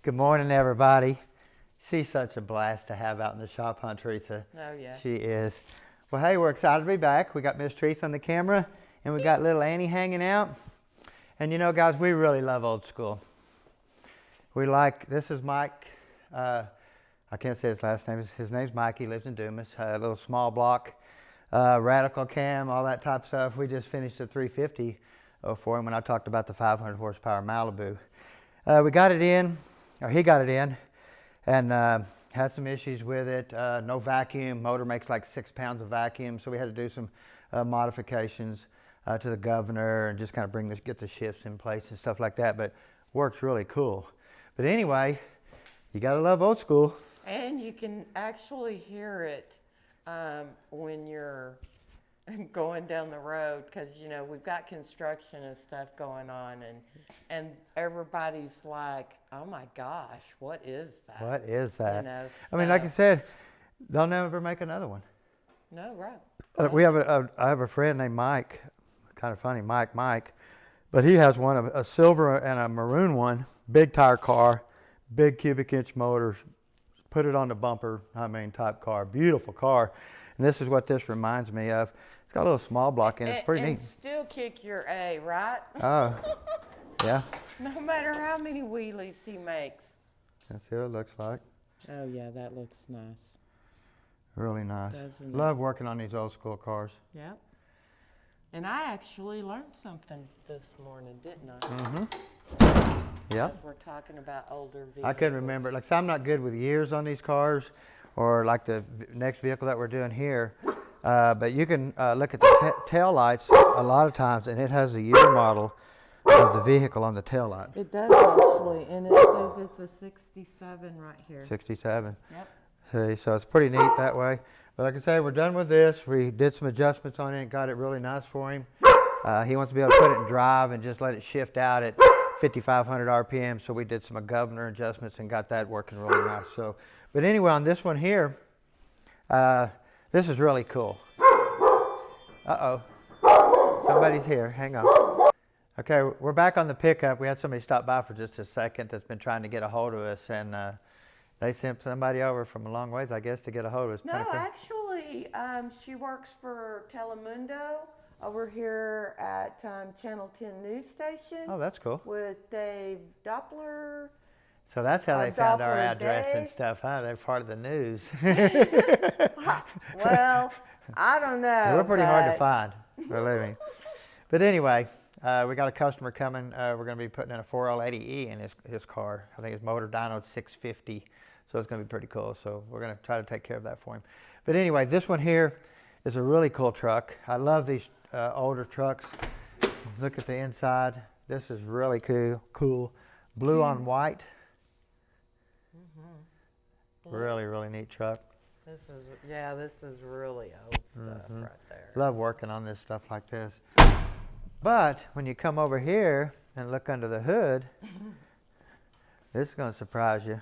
Good morning, everybody. She's such a blast to have out in the shop, huh, Teresa? Oh, yeah. She is. Well, hey, we're excited to be back. We got Miss Teresa on the camera, and we got little Annie hanging out. And you know, guys, we really love old school. We like, this is Mike. I can't say his last name. His name's Mike. He lives in Dumas. A little small block, radical cam, all that type of stuff. We just finished the 350 for him when I talked about the 500 horsepower Malibu. We got it in, or he got it in, and had some issues with it. No vacuum. Motor makes like 6 pounds of vacuum, so we had to do some modifications to the governor and just kind of get the shifts in place and stuff like that. But works really cool. But anyway, you gotta love old school. And you can actually hear it when you're going down the road, because you know we've got construction and stuff going on, and everybody's like, "Oh my gosh, what is that? What is that?" You know, I mean, like I said, they'll never make another one. No, right. I have a friend named Mike, kind of funny, Mike, but he has one, a silver and a maroon one, big tire car, big cubic inch motor, put it on the bumper, type car, beautiful car. And this is what this reminds me of. It's got a little small block in it. It's pretty neat. Still kick your A, right? Oh, yeah. No matter how many wheelies he makes. That's what it looks like. Oh yeah, that looks nice. Really nice. Doesn't Love working on these old school cars. Yep. And I actually learned something this morning, didn't I? Mm-hmm. Yep. As we're talking about older vehicles. I couldn't remember. Like, so I'm not good with years on these cars, or like the next vehicle that we're doing here. But you can look at the tail lights a lot of times, and it has the year model of the vehicle on the tail light. It does actually, and it says it's a 67 right here. 67. Yep. See, so it's pretty neat that way. But like I say, we're done with this. We did some adjustments on it and got it really nice for him. He wants to be able to put it in drive and just let it shift out at 5,500 RPM. So we did some governor adjustments and got that working really nice. So, but anyway, on this one here, this is really cool. Uh-oh. Somebody's here. Hang on. Okay, we're back on the pickup. We had somebody stop by for just a second that's been trying to get a hold of us, and they sent somebody over from a long ways, I guess, to get a hold of us. No, actually, she works for Telemundo over here at Channel 10 News Station. Oh, that's cool. With Dave Doppler. So that's how they found our Doppler address Dave. and stuff, huh? They're part of the news. Well, I don't know. We're pretty hard to find, believe me. But anyway, we got a customer coming. We're going to be putting in a 4L80E in his car. I think his motor dyno's 650, so it's going to be pretty cool. So we're going to try to take care of that for him. But anyway, this one here is a really cool truck. I love these older trucks. Look at the inside. This is really cool. Blue on white. Really, really neat truck. This is really old stuff right there. Love working on this stuff like this. But when you come over here and look under the hood, this is going to surprise you.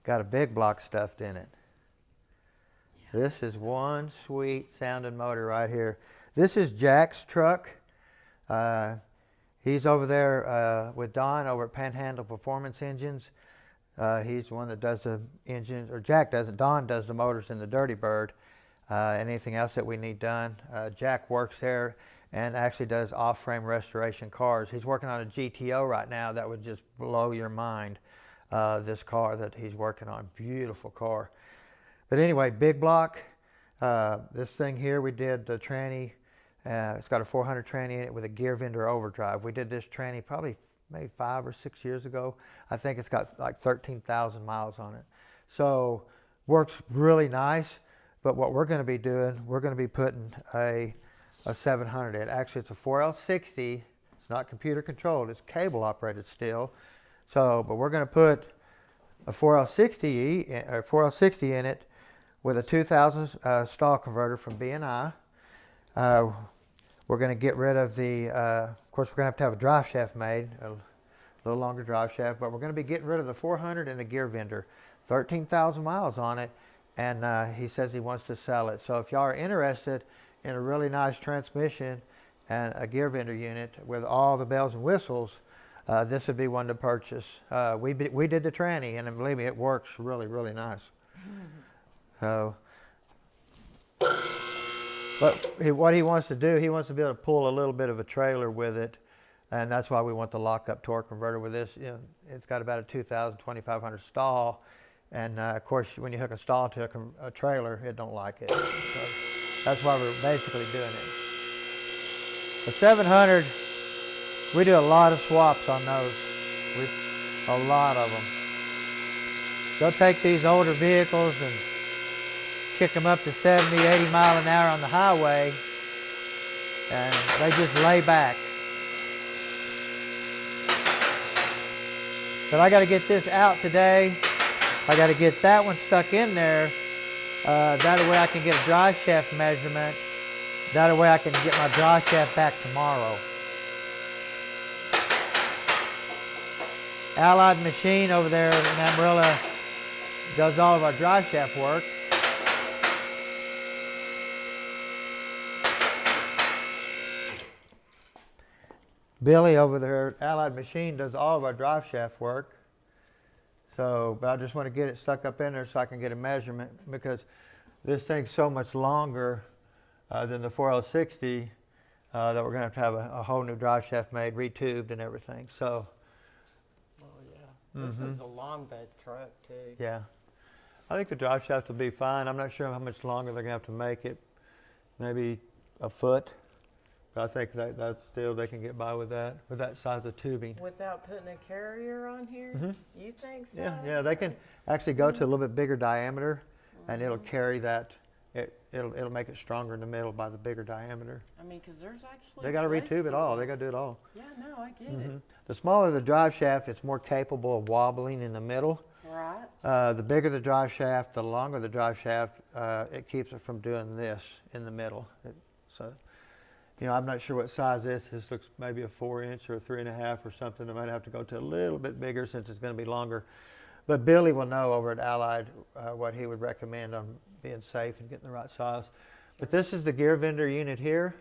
Got a big block stuffed in it. Yeah. This is one sweet sounding motor right here. This is Jack's truck. He's over there with Don over at Panhandle Performance Engines. He's the one that does the engines, or Jack doesn't. Don does the motors in the Dirty Bird. Anything else that we need done. Jack works there and actually does off-frame restoration cars. He's working on a GTO right now that would just blow your mind. This car that he's working on, beautiful car. But anyway, big block. This thing here, we did the tranny. It's got a 400 tranny in it with a gear vendor overdrive. We did this tranny probably maybe 5 or 6 years ago. I think it's got like 13,000 miles on it. So works really nice. But what we're going to be doing, we're going to be putting a 700 in. Actually, it's a 4L60. It's not computer controlled. It's cable operated still. So, but we're going to put a 4L60 in it with a 2000 stall converter from B&I. We're going to get rid of the, of course, we're going to have a drive shaft made, a little longer drive shaft, but we're going to be getting rid of the 400 and the gear vendor. 13,000 miles on it, and he says he wants to sell it. So if y'all are interested in a really nice transmission and a gear vendor unit with all the bells and whistles, this would be one to purchase. We did the tranny, and believe me, it works really, really nice. So, but what he wants to do, he wants to be able to pull a little bit of a trailer with it, and that's why we want the lockup torque converter with this. You know, it's got about a 2,000, 2,500 stall, and of course, when you hook a stall to a trailer, it don't like it. So that's why we're basically doing it. The 700, we do a lot of swaps on those. A lot of them. They'll take these older vehicles and kick them up to 70, 80 mile an hour on the highway, and they just lay back. But I got to get this out today. I got to get that one stuck in there. That way I can get a drive shaft measurement. That way I can get my drive shaft back tomorrow. Allied Machine over there in Amarillo does all of our drive shaft work. Billy over there at Allied Machine does all of our drive shaft work. So, but I just want to get it stuck up in there so I can get a measurement, because this thing's so much longer than the 4L60 that we're going to have a whole new drive shaft made, retubed and everything. So, Oh yeah, this is a long bed truck too. yeah. I think the drive shaft will be fine. I'm not sure how much longer they're going to have to make it. Maybe a foot. But I think that's still, they can get by with that size of tubing. Without putting a carrier on here? You think so? Yeah, they can actually go to a little bit bigger diameter, and it'll carry that. It'll make it stronger in the middle by the bigger diameter. I mean, because there's actually... They got to retube it all. They got to do it all. Yeah, no, I get it. The smaller the drive shaft, it's more capable of wobbling in the middle. Right. The bigger the drive shaft, the longer the drive shaft, it keeps it from doing this in the middle. So, you know, I'm not sure what size this is. This looks maybe a 4-inch or a 3.5 or something. I might have to go to a little bit bigger since it's going to be longer. But Billy will know over at Allied what he would recommend on being safe and getting the right size. But this is the gear vendor unit here.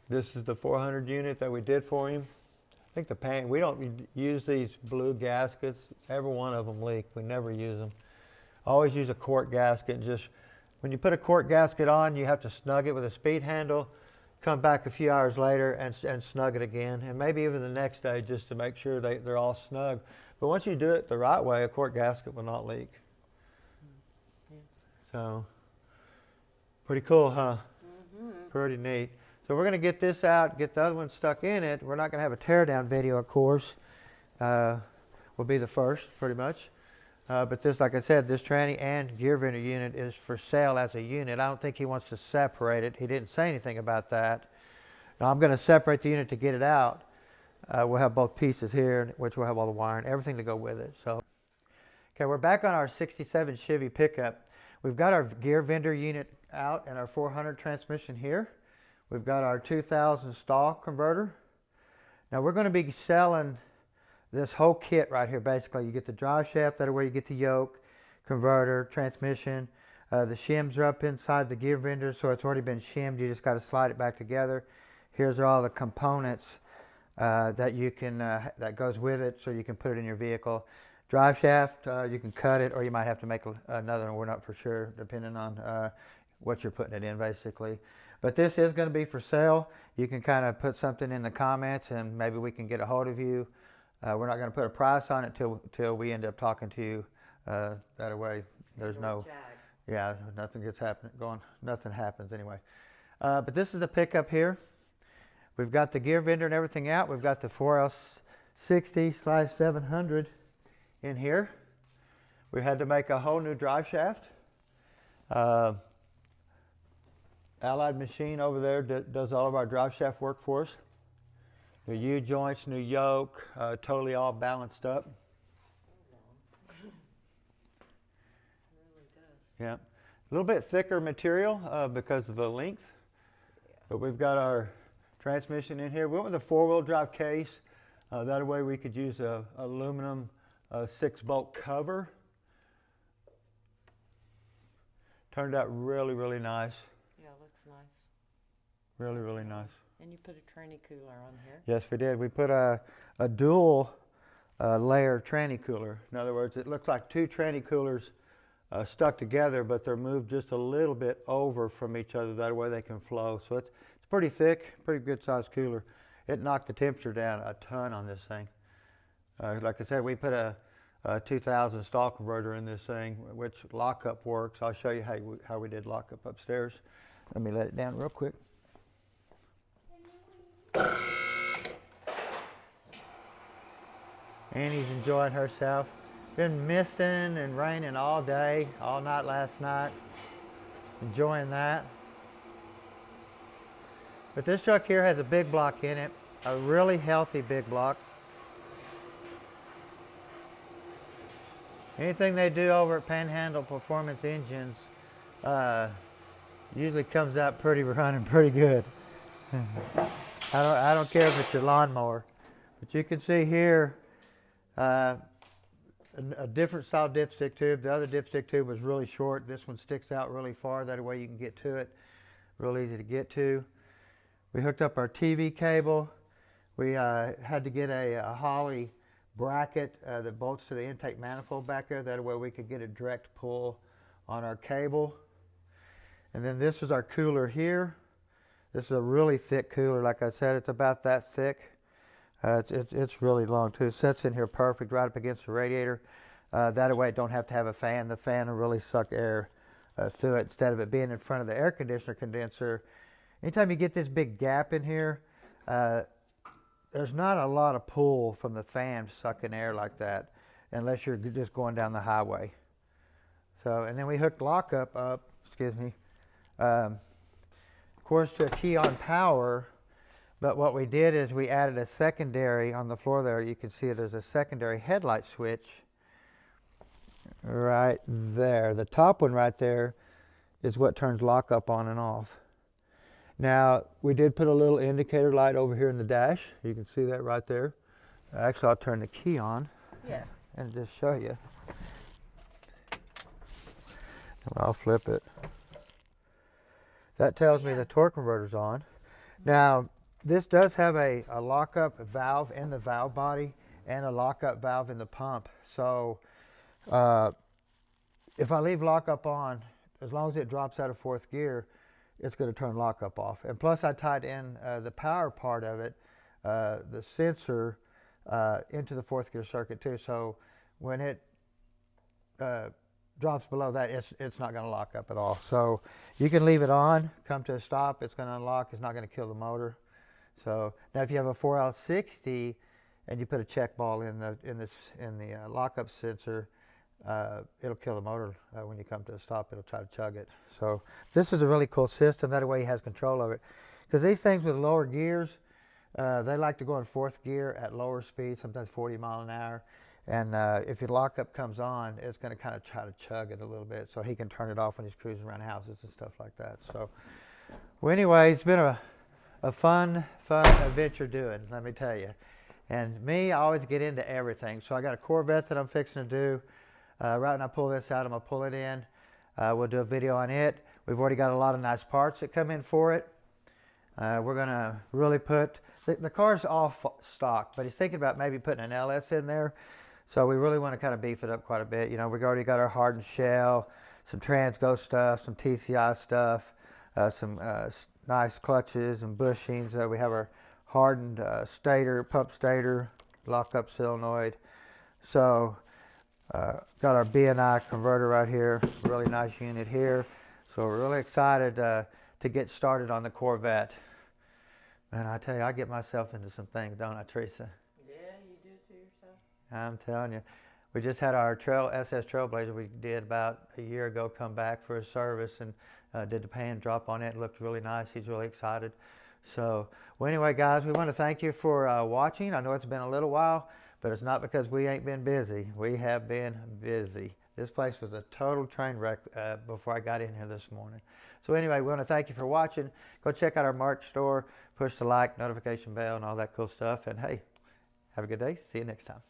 This is the 400 unit that we did for him. I think the paint, we don't use these blue gaskets. Every one of them leak. We never use them. Always use a cork gasket. Just when you put a cork gasket on, you have to snug it with a speed handle, come back a few hours later and snug it again, and maybe even the next day just to make sure they're all snug. But once you do it the right way, a cork gasket will not leak. Yeah. So, pretty cool, huh? Pretty neat. So we're going to get this out, get the other one stuck in it. We're not going to have a teardown video, of course. Will be the first, pretty much. But this, like I said, this tranny and gear vendor unit is for sale as a unit. I don't think he wants to separate it. He didn't say anything about that. Now I'm going to separate the unit to get it out. We'll have both pieces here, which will have all the wiring, everything to go with it. So, okay, we're back on our 67 Chevy pickup. We've got our gear vendor unit out and our 400 transmission here. We've got our 2000 stall converter. Now we're going to be selling this whole kit right here. Basically, you get the drive shaft, that way you get the yoke, converter, transmission. The shims are up inside the gear vendor, so it's already been shimmed. You just got to slide it back together. Here's all the components that you can that goes with it, so you can put it in your vehicle. Drive shaft, you can cut it, or you might have to make another one. We're not for sure, depending on what you're putting it in, basically. But this is going to be for sale. You can kind of put something in the comments, and maybe we can get a hold of you. We're not going to put a price on it till we end up talking to you. That way, there's no, yeah, nothing gets nothing happens anyway. But this is the pickup here. We've got the gear vendor and everything out. We've got the 4L60/700 in here. We had to make a whole new drive shaft. Allied Machine over there does all of our drive shaft work for us. New U-joints, new yoke, totally all balanced up. Yeah, a little bit thicker material because of the length. But we've got our transmission in here. We went with a 4-wheel drive case. That way we could use a aluminum 6-bolt cover. Turned out really, really nice. Yeah, it looks nice. Really, really nice. And you put a tranny cooler on here. Yes, we did. We put a dual layer tranny cooler. In other words, it looks like two tranny coolers stuck together, but they're moved just a little bit over from each other. That way they can flow. So it's pretty thick, pretty good sized cooler. It knocked the temperature down a ton on this thing. Like I said, we put a 2000 stall converter in this thing, which lockup works. I'll show you how we did lockup upstairs. Let me let it down real quick. Annie's enjoying herself. Been misting and raining all day, all night last night. Enjoying that. But this truck here has a big block in it, a really healthy big block. Anything they do over at Panhandle Performance Engines usually comes out running pretty good. I don't care if it's your lawnmower, but you can see here a different style dipstick tube. The other dipstick tube was really short. This one sticks out really far. That way you can get to it. Real easy to get to. We hooked up our TV cable. We had to get a Holley bracket that bolts to the intake manifold back there. That way we could get a direct pull on our cable. And then this is our cooler here. This is a really thick cooler. Like I said, it's about that thick. It's really long too. It sits in here perfect right up against the radiator. That way it don't have to have a fan. The fan will really suck air through it instead of it being in front of the air conditioner condenser. Anytime you get this big gap in here, there's not a lot of pull from the fan sucking air like that unless you're just going down the highway. So, and then we hooked lockup up, of course, to a key on power. But what we did is we added a secondary on the floor there. You can see there's a secondary headlight switch right there. The top one right there is what turns lockup on and off. Now, we did put a little indicator light over here in the dash. You can see that right there. Actually, I'll turn the key on and just show you. I'll flip it. That tells me the torque converter's on. Now, this does have a lockup valve in the valve body and a lockup valve in the pump. So if I leave lockup on, as long as it drops out of fourth gear, it's going to turn lockup off. And plus I tied in the power part of it, the sensor, into the fourth gear circuit too. So when it drops below that, it's not going to lock up at all. So you can leave it on, come to a stop, it's going to unlock, it's not going to kill the motor. So now if you have a 4L60 and you put a check ball in the lockup sensor, it'll kill the motor. When you come to a stop, it'll try to chug it. So this is a really cool system. That way he has control of it. Because these things with lower gears, they like to go in fourth gear at lower speeds, sometimes 40 miles an hour. And if your lockup comes on, it's going to kind of try to chug it a little bit so he can turn it off when he's cruising around houses and stuff like that. So well, anyway, it's been a fun adventure doing, let me tell you. And me, I always get into everything. So I got a Corvette that I'm fixing to do. Right when I pull this out, I'm going to pull it in. We'll do a video on it. We've already got a lot of nice parts that come in for it. We're going to really put, the car's all stock, but he's thinking about maybe putting an LS in there. So we really want to kind of beef it up quite a bit. You know, we've already got our hardened shell, some Transgo stuff, some TCI stuff, some nice clutches and bushings. We have our hardened stator, pump stator, lockup solenoid. So got our BNI converter right here, really nice unit here. So we're really excited to get started on the Corvette. And I tell you, I get myself into some things, don't I, Teresa? Yeah, you do it to yourself. I'm telling you. We just had our SS Trailblazer we did about a year ago come back for a service and did the pan drop on it. It looked really nice. He's really excited. So, well, anyway, guys, we want to thank you for watching. I know it's been a little while, but it's not because we ain't been busy. We have been busy. This place was a total train wreck before I got in here this morning. So anyway, we want to thank you for watching. Go check out our merch store. Push the like, notification bell, and all that cool stuff. And hey, have a good day. See you next time.